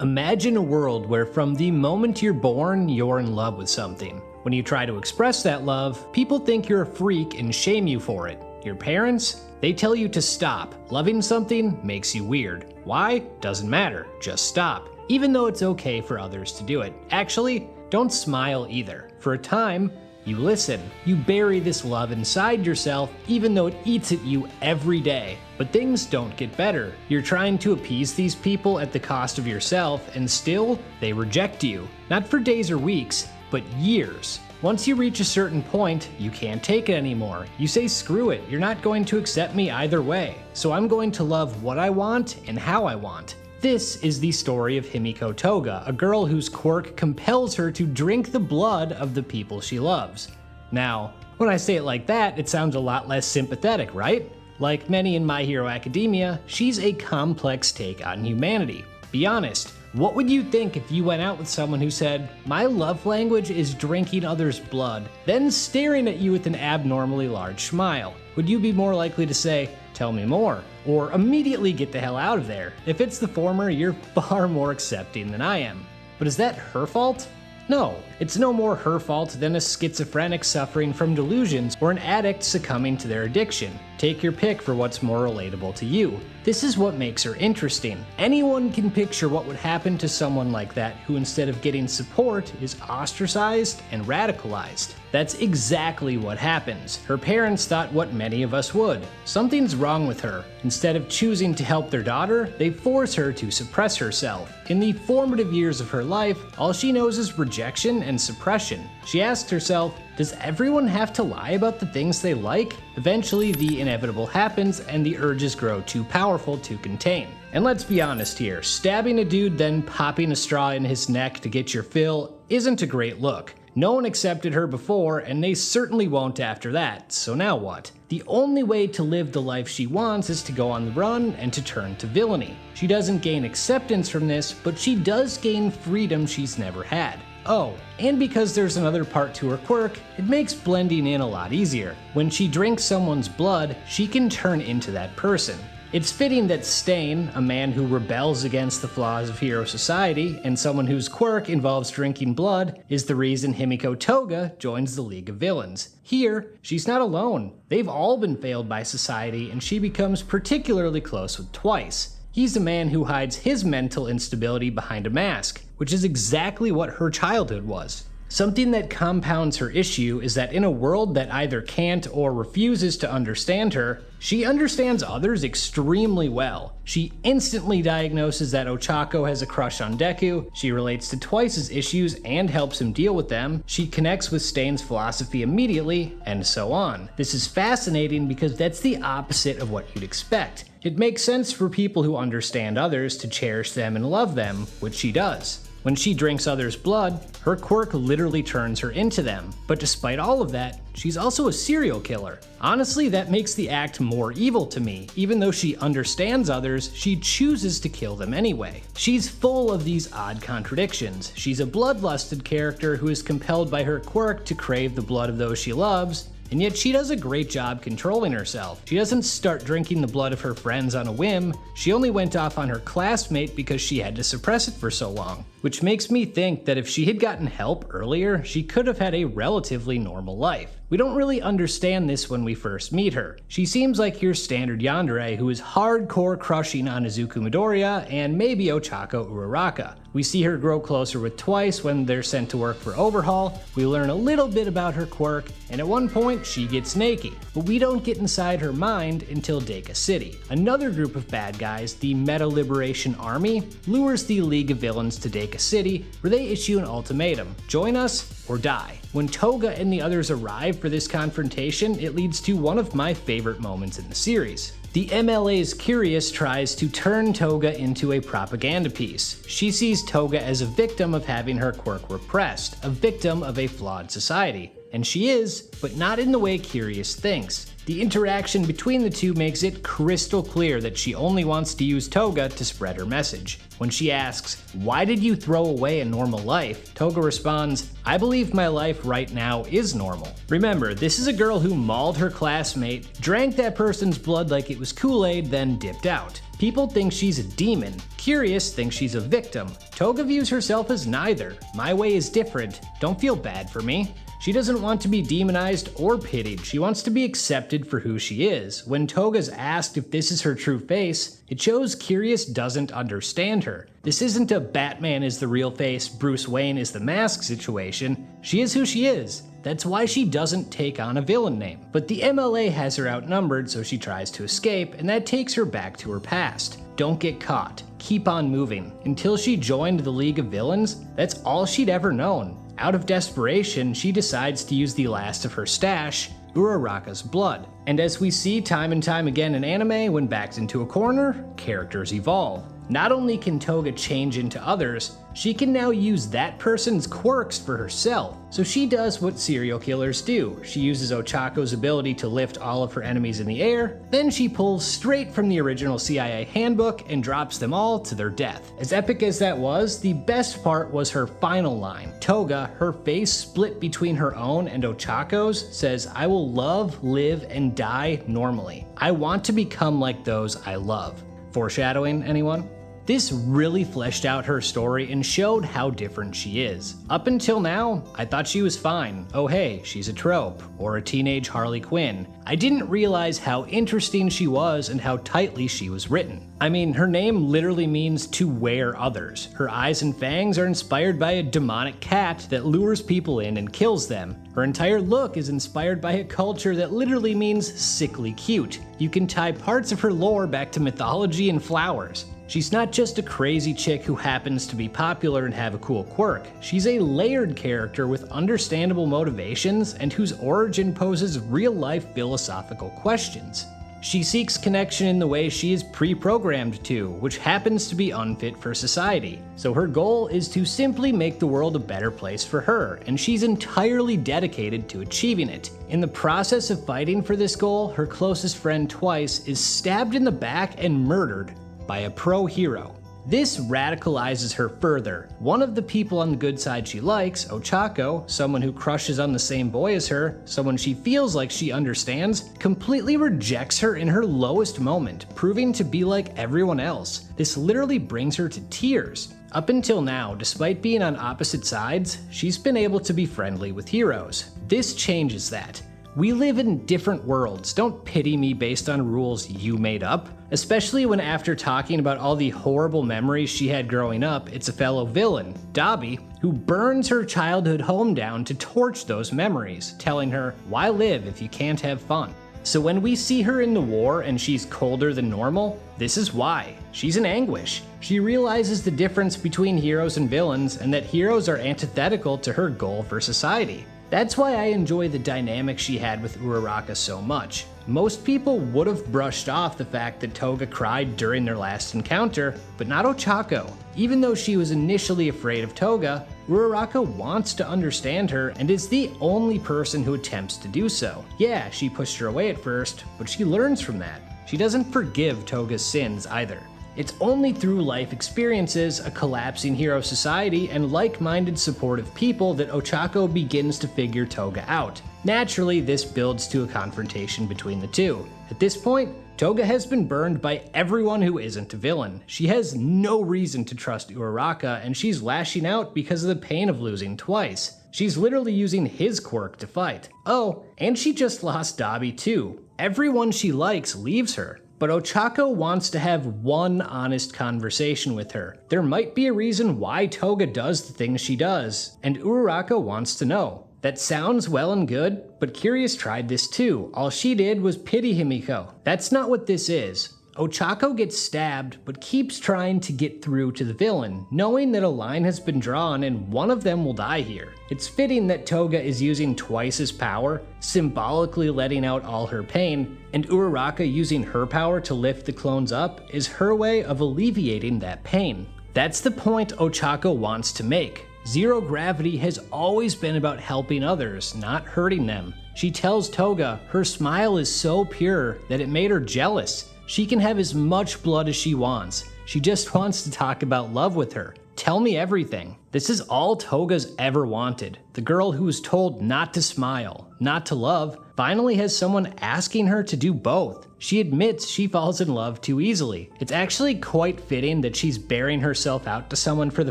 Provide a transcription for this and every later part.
Imagine a world where from the moment you're born, you're in love with something. When you try to express that love, people think you're a freak and shame you for it. Your parents? They tell you to stop. Loving something makes you weird. Why? Doesn't matter. Just stop. Even though it's okay for others to do it. Actually, don't smile either. For a time, you listen. You bury this love inside yourself even though it eats at you every day. But things don't get better. You're trying to appease these people at the cost of yourself, and still, they reject you. Not for days or weeks, but years. Once you reach a certain point, you can't take it anymore. You say, screw it, you're not going to accept me either way. So I'm going to love what I want and how I want. This is the story of Himiko Toga, a girl whose quirk compels her to drink the blood of the people she loves. Now, when I say it like that, it sounds a lot less sympathetic, right? Like many in My Hero Academia, she's a complex take on humanity. Be honest, what would you think if you went out with someone who said, "My love language is drinking others' blood," then staring at you with an abnormally large smile? Would you be more likely to say, "Tell me more," or immediately get the hell out of there? If it's the former, you're far more accepting than I am. But is that her fault? No, it's no more her fault than a schizophrenic suffering from delusions or an addict succumbing to their addiction. Take your pick for what's more relatable to you. This is what makes her interesting. Anyone can picture what would happen to someone like that who, instead of getting support, is ostracized and radicalized. That's exactly what happens. Her parents thought what many of us would. Something's wrong with her. Instead of choosing to help their daughter, they force her to suppress herself. In the formative years of her life, all she knows is rejection and suppression. She asks herself, does everyone have to lie about the things they like? Eventually, the inevitable happens and the urges grow too powerful to contain. And let's be honest here, stabbing a dude then popping a straw in his neck to get your fill isn't a great look. No one accepted her before, and they certainly won't after that, so now what? The only way to live the life she wants is to go on the run and to turn to villainy. She doesn't gain acceptance from this, but she does gain freedom she's never had. Oh, and because there's another part to her quirk, it makes blending in a lot easier. When she drinks someone's blood, she can turn into that person. It's fitting that Stain, a man who rebels against the flaws of hero society, and someone whose quirk involves drinking blood, is the reason Himiko Toga joins the League of Villains. Here, she's not alone. They've all been failed by society, and she becomes particularly close with Twice. He's a man who hides his mental instability behind a mask, which is exactly what her childhood was. Something that compounds her issue is that in a world that either can't or refuses to understand her, she understands others extremely well. She instantly diagnoses that Ochako has a crush on Deku, she relates to Twice's issues and helps him deal with them, she connects with Stain's philosophy immediately, and so on. This is fascinating because that's the opposite of what you'd expect. It makes sense for people who understand others to cherish them and love them, which she does. When she drinks others' blood, her quirk literally turns her into them. But despite all of that, she's also a serial killer. Honestly, that makes the act more evil to me. Even though she understands others, she chooses to kill them anyway. She's full of these odd contradictions. She's a bloodlusted character who is compelled by her quirk to crave the blood of those she loves, and yet she does a great job controlling herself. She doesn't start drinking the blood of her friends on a whim, she only went off on her classmate because she had to suppress it for so long. Which makes me think that if she had gotten help earlier, she could have had a relatively normal life. We don't really understand this when we first meet her. She seems like your standard yandere who is hardcore crushing on Izuku Midoriya and maybe Ochako Uraraka. We see her grow closer with Twice when they're sent to work for Overhaul, we learn a little bit about her quirk, and at one point she gets naked. But we don't get inside her mind until Deka City. Another group of bad guys, the Meta Liberation Army, lures the League of Villains to Deka City, where they issue an ultimatum: join us or die. When Toga and the others arrive for this confrontation, it leads to one of my favorite moments in the series. The MLA's Curious tries to turn Toga into a propaganda piece. She sees Toga as a victim of having her quirk repressed, a victim of a flawed society. And she is, but not in the way Curious thinks. The interaction between the two makes it crystal clear that she only wants to use Toga to spread her message. When she asks, "Why did you throw away a normal life?" Toga responds, "I believe my life right now is normal." Remember, this is a girl who mauled her classmate, drank that person's blood like it was Kool-Aid, then dipped out. People think she's a demon. Curious thinks she's a victim. Toga views herself as neither. My way is different. Don't feel bad for me. She doesn't want to be demonized or pitied. She wants to be accepted for who she is. When Toga's asked if this is her true face, it shows Curious doesn't understand her. This isn't a Batman is the real face, Bruce Wayne is the mask situation. She is who she is. That's why she doesn't take on a villain name. But the MLA has her outnumbered, so she tries to escape, and that takes her back to her past. Don't get caught. Keep on moving. Until she joined the League of Villains, that's all she'd ever known. Out of desperation, she decides to use the last of her stash, Uraraka's blood. And as we see time and time again in anime, when backed into a corner, characters evolve. Not only can Toga change into others, she can now use that person's quirks for herself. So she does what serial killers do. She uses Ochako's ability to lift all of her enemies in the air, then she pulls straight from the original CIA handbook and drops them all to their death. As epic as that was, the best part was her final line. Toga, her face split between her own and Ochako's, says, "I will love, live, and die normally. I want to become like those I love." Foreshadowing, anyone? This really fleshed out her story and showed how different she is. Up until now, I thought she was fine. Oh hey, she's a trope, or a teenage Harley Quinn. I didn't realize how interesting she was and how tightly she was written. I mean, her name literally means to wear others. Her eyes and fangs are inspired by a demonic cat that lures people in and kills them. Her entire look is inspired by a culture that literally means sickly cute. You can tie parts of her lore back to mythology and flowers. She's not just a crazy chick who happens to be popular and have a cool quirk. She's a layered character with understandable motivations and whose origin poses real-life philosophical questions. She seeks connection in the way she is pre-programmed to, which happens to be unfit for society. So her goal is to simply make the world a better place for her, and she's entirely dedicated to achieving it. In the process of fighting for this goal, her closest friend Twice is stabbed in the back and murdered by a pro-hero. This radicalizes her further. One of the people on the good side she likes, Ochako, someone who crushes on the same boy as her, someone she feels like she understands, completely rejects her in her lowest moment, proving to be like everyone else. This literally brings her to tears. Up until now, despite being on opposite sides, she's been able to be friendly with heroes. This changes that. We live in different worlds. Don't pity me based on rules you made up. Especially when after talking about all the horrible memories she had growing up, it's a fellow villain, Dabi, who burns her childhood home down to torch those memories, telling her, "Why live if you can't have fun?" So when we see her in the war and she's colder than normal, this is why. She's in anguish. She realizes the difference between heroes and villains and that heroes are antithetical to her goal for society. That's why I enjoy the dynamic she had with Uraraka so much. Most people would have brushed off the fact that Toga cried during their last encounter, but not Ochako. Even though she was initially afraid of Toga, Uraraka wants to understand her and is the only person who attempts to do so. Yeah, she pushed her away at first, but she learns from that. She doesn't forgive Toga's sins either. It's only through life experiences, a collapsing hero society, and like-minded supportive people that Ochako begins to figure Toga out. Naturally, this builds to a confrontation between the two. At this point, Toga has been burned by everyone who isn't a villain. She has no reason to trust Uraraka, and she's lashing out because of the pain of losing Twice. She's literally using his quirk to fight. Oh, and she just lost Dabi too. Everyone she likes leaves her. But Ochako wants to have one honest conversation with her. There might be a reason why Toga does the things she does, and Uraraka wants to know. That sounds well and good, but Curious tried this too. All she did was pity Himiko. That's not what this is. Ochako gets stabbed, but keeps trying to get through to the villain, knowing that a line has been drawn and one of them will die here. It's fitting that Toga is using Twice's power, symbolically letting out all her pain, and Uraraka using her power to lift the clones up is her way of alleviating that pain. That's the point Ochako wants to make. Zero gravity has always been about helping others, not hurting them. She tells Toga her smile is so pure that it made her jealous. She can have as much blood as she wants. She just wants to talk about love with her. Tell me everything. This is all Toga's ever wanted. The girl who was told not to smile, not to love, finally has someone asking her to do both. She admits she falls in love too easily. It's actually quite fitting that she's bearing herself out to someone for the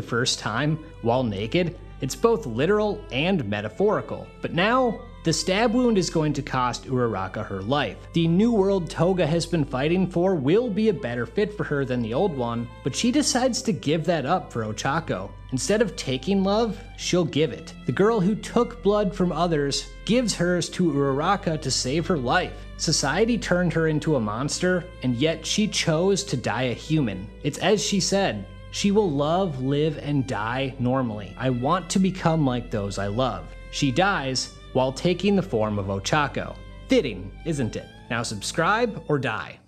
first time while naked. It's both literal and metaphorical. But now, the stab wound is going to cost Uraraka her life. The new world Toga has been fighting for will be a better fit for her than the old one, but she decides to give that up for Ochako. Instead of taking love, she'll give it. The girl who took blood from others gives hers to Uraraka to save her life. Society turned her into a monster, and yet she chose to die a human. It's as she said, she will love, live, and die normally. I want to become like those I love. She dies while taking the form of Ochako. Fitting, isn't it? Now subscribe or die.